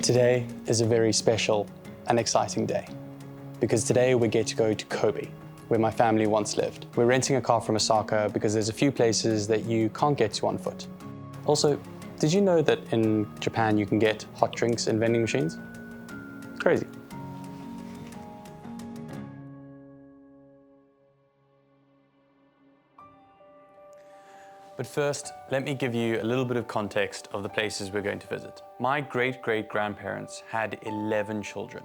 Today is a very special and exciting day because today we get to go to Kobe, where my family once lived. We're renting a car from Osaka because there's a few places that you can't get to on foot. Also, did you know that in Japan you can get hot drinks in vending machines? It's crazy. But first, let me give you a little bit of context of the places we're going to visit. My great-great-grandparents had 11 children,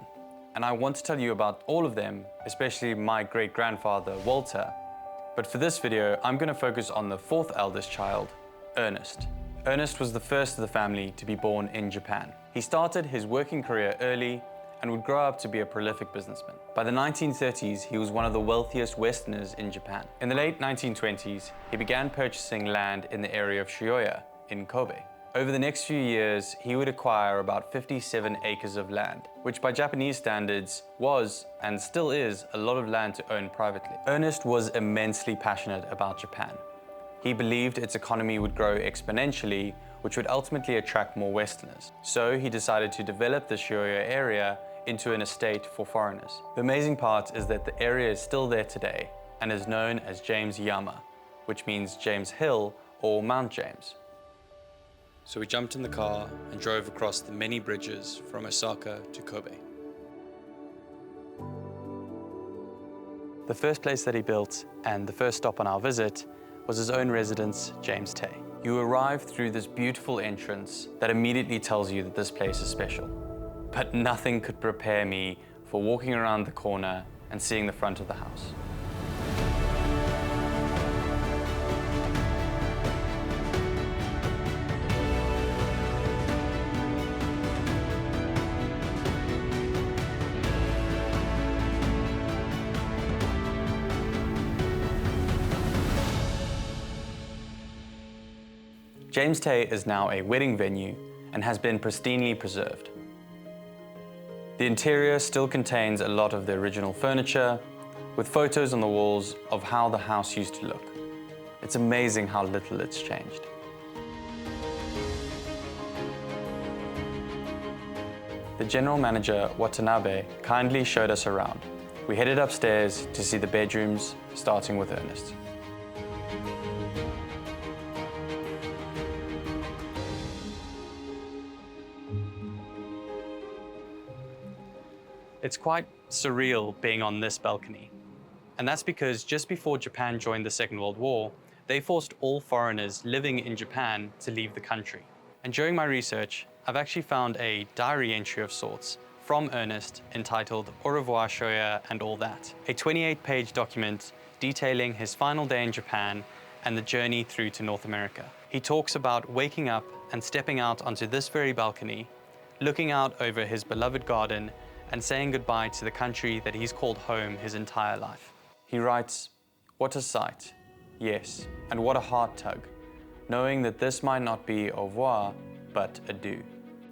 and I want to tell you about all of them, especially my great-grandfather, Walter. But for this video, I'm going to focus on the fourth eldest child, Ernest. Ernest was the first of the family to be born in Japan. He started his working career early and would grow up to be a prolific businessman. By the 1930s, he was one of the wealthiest Westerners in Japan. In the late 1920s, he began purchasing land in the area of Shibuya in Kobe. Over the next few years, he would acquire about 57 acres of land, which by Japanese standards was, and still is, a lot of land to own privately. Ernest was immensely passionate about Japan. He believed its economy would grow exponentially, which would ultimately attract more Westerners. So he decided to develop the Shibuya area into an estate for foreigners. The amazing part is that the area is still there today and is known as James Yama, which means James Hill or Mount James. So we jumped in the car and drove across the many bridges from Osaka to Kobe. The first place that he built and the first stop on our visit was his own residence, James Tay. You arrive through this beautiful entrance that immediately tells you that this place is special. But nothing could prepare me for walking around the corner and seeing the front of the house. James Tay is now a wedding venue and has been pristinely preserved. The interior still contains a lot of the original furniture, with photos on the walls of how the house used to look. It's amazing how little it's changed. The general manager, Watanabe, kindly showed us around. We headed upstairs to see the bedrooms, starting with Ernest. It's quite surreal being on this balcony. And that's because just before Japan joined the Second World War, they forced all foreigners living in Japan to leave the country. And during my research, I've actually found a diary entry of sorts from Ernest entitled Au revoir Shoya and All That, a 28-page document detailing his final day in Japan and the journey through to North America. He talks about waking up and stepping out onto this very balcony, looking out over his beloved garden and saying goodbye to the country that he's called home his entire life. He writes, "What a sight, yes, and what a heart tug, knowing that this might not be au revoir, but adieu."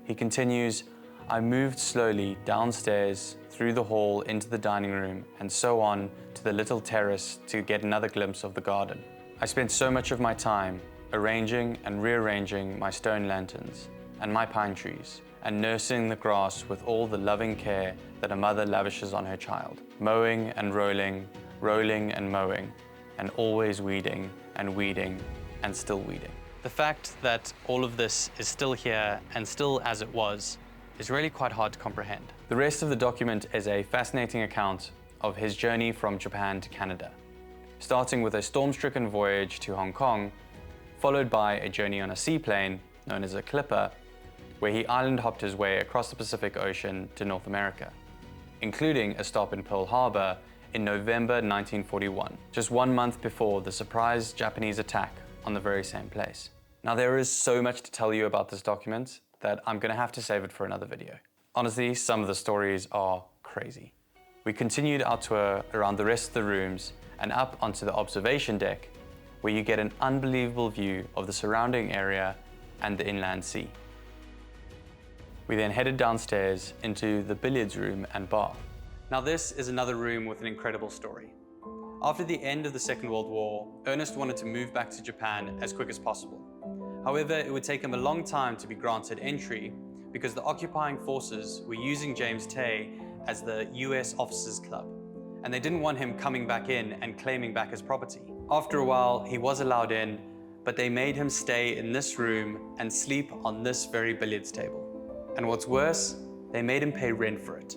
He continues, "I moved slowly downstairs, through the hall into the dining room, and so on to the little terrace to get another glimpse of the garden. I spent so much of my time arranging and rearranging my stone lanterns and my pine trees, and nursing the grass with all the loving care that a mother lavishes on her child, mowing and rolling, rolling and mowing, and always weeding and still weeding." The fact that all of this is still here and still as it was is really quite hard to comprehend. The rest of the document is a fascinating account of his journey from Japan to Canada, starting with a storm-stricken voyage to Hong Kong, followed by a journey on a seaplane known as a clipper, where he island hopped his way across the Pacific Ocean to North America, including a stop in Pearl Harbor in November 1941, just 1 month before the surprise Japanese attack on the very same place. Now, there is so much to tell you about this document that I'm going to have to save it for another video. Honestly, some of the stories are crazy. We continued our tour around the rest of the rooms and up onto the observation deck, where you get an unbelievable view of the surrounding area and the inland sea. We then headed downstairs into the billiards room and bar. Now this is another room with an incredible story. After the end of the Second World War, Ernest wanted to move back to Japan as quick as possible. However, it would take him a long time to be granted entry because the occupying forces were using James Tay as the US Officers Club, and they didn't want him coming back in and claiming back his property. After a while, he was allowed in, but they made him stay in this room and sleep on this very billiards table. And what's worse, they made him pay rent for it.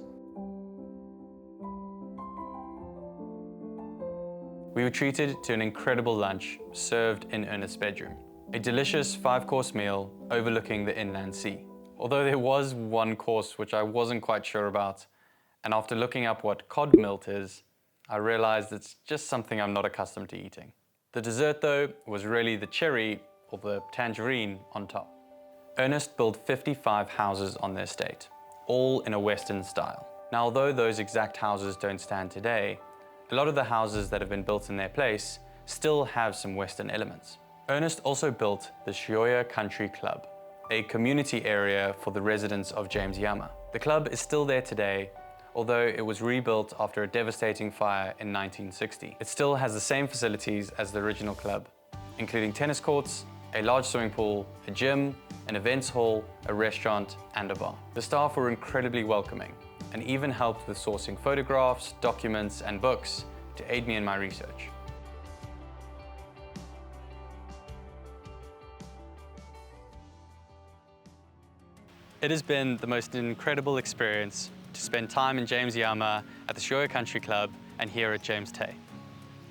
We were treated to an incredible lunch served in Ernest's bedroom. A delicious 5-course meal overlooking the inland sea. Although there was one course which I wasn't quite sure about, and after looking up what cod milt is, I realized it's just something I'm not accustomed to eating. The dessert though was really the cherry or the tangerine on top. Ernest built 55 houses on the estate, all in a Western style. Now, although those exact houses don't stand today, a lot of the houses that have been built in their place still have some Western elements. Ernest also built the Shioya Country Club, a community area for the residents of James Yama. The club is still there today, although it was rebuilt after a devastating fire in 1960. It still has the same facilities as the original club, including tennis courts, a large swimming pool, a gym, an events hall, a restaurant, and a bar. The staff were incredibly welcoming and even helped with sourcing photographs, documents, and books to aid me in my research. It has been the most incredible experience to spend time in James Yama at the Shioya Country Club and here at James Tay.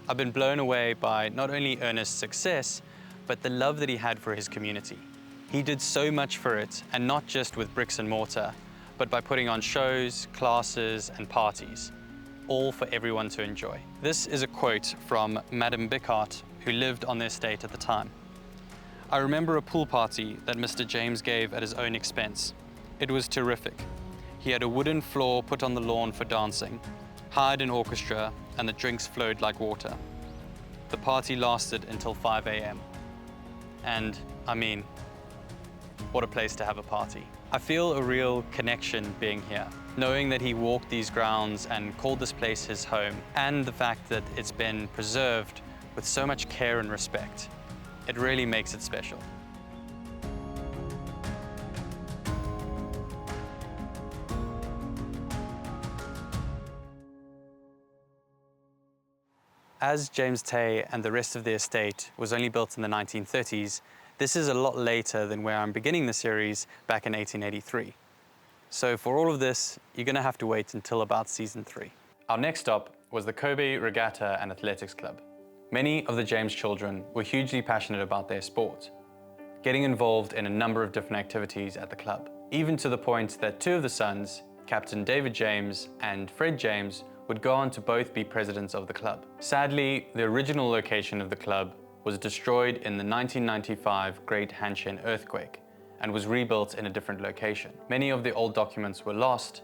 I've been blown away by not only Ernest's success, but the love that he had for his community. He did so much for it, and not just with bricks and mortar, but by putting on shows, classes, and parties, all for everyone to enjoy. This is a quote from Madame Bickart, who lived on the estate at the time. I remember a pool party that Mr. James gave at his own expense. It was terrific. He had a wooden floor put on the lawn for dancing, hired an orchestra, and the drinks flowed like water. The party lasted until 5 a.m. And, I mean, what a place to have a party. I feel a real connection being here, knowing that he walked these grounds and called this place his home, and the fact that it's been preserved with so much care and respect. It really makes it special. As James Tay and the rest of the estate was only built in the 1930s, this is a lot later than where I'm beginning the series back in 1883. So for all of this, you're going to have to wait until about season 3. Our next stop was the Kobe Regatta and Athletics Club. Many of the James children were hugely passionate about their sport, getting involved in a number of different activities at the club, even to the point that 2 of the sons, Captain David James and Fred James, would go on to both be presidents of the club. Sadly, the original location of the club was destroyed in the 1995 Great Hanshin earthquake and was rebuilt in a different location. Many of the old documents were lost,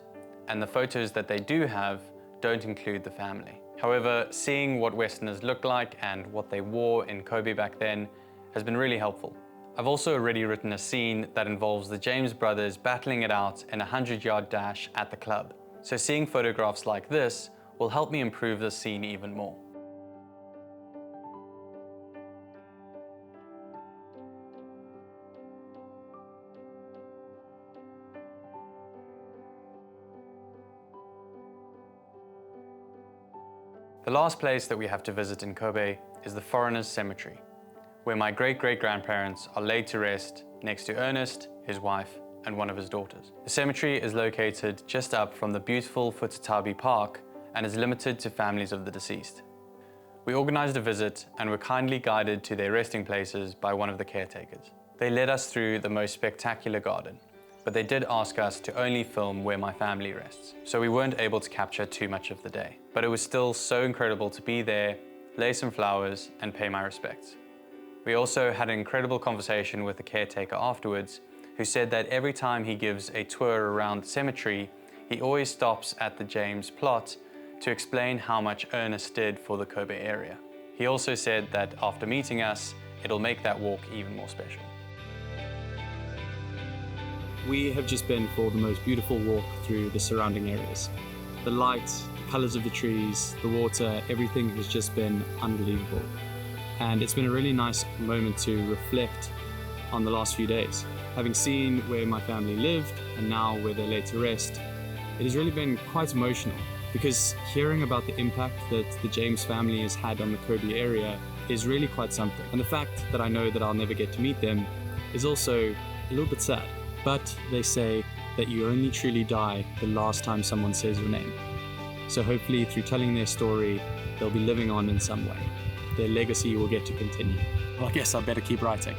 and the photos that they do have don't include the family. However, seeing what Westerners looked like and what they wore in Kobe back then has been really helpful. I've also already written a scene that involves the James brothers battling it out in a 100-yard dash at the club. So seeing photographs like this will help me improve this scene even more. The last place that we have to visit in Kobe is the Foreigners' Cemetery, where my great-great-grandparents are laid to rest next to Ernest, his wife, and one of his daughters. The cemetery is located just up from the beautiful Futatabi Park and is limited to families of the deceased. We organized a visit and were kindly guided to their resting places by one of the caretakers. They led us through the most spectacular garden, but they did ask us to only film where my family rests, so we weren't able to capture too much of the day. But it was still so incredible to be there, lay some flowers, and pay my respects. We also had an incredible conversation with the caretaker afterwards, who said that every time he gives a tour around the cemetery, he always stops at the James plot to explain how much Ernest did for the Kobe area. He also said that after meeting us, it'll make that walk even more special. We have just been for the most beautiful walk through the surrounding areas. The light, the colors of the trees, the water, everything has just been unbelievable. And it's been a really nice moment to reflect on the last few days. Having seen where my family lived and now where they lay to rest, it has really been quite emotional, because hearing about the impact that the James family has had on the Kobe area is really quite something. And the fact that I know that I'll never get to meet them is also a little bit sad. But they say that you only truly die the last time someone says your name. So hopefully through telling their story, they'll be living on in some way. Their legacy will get to continue. Well, I guess I better keep writing.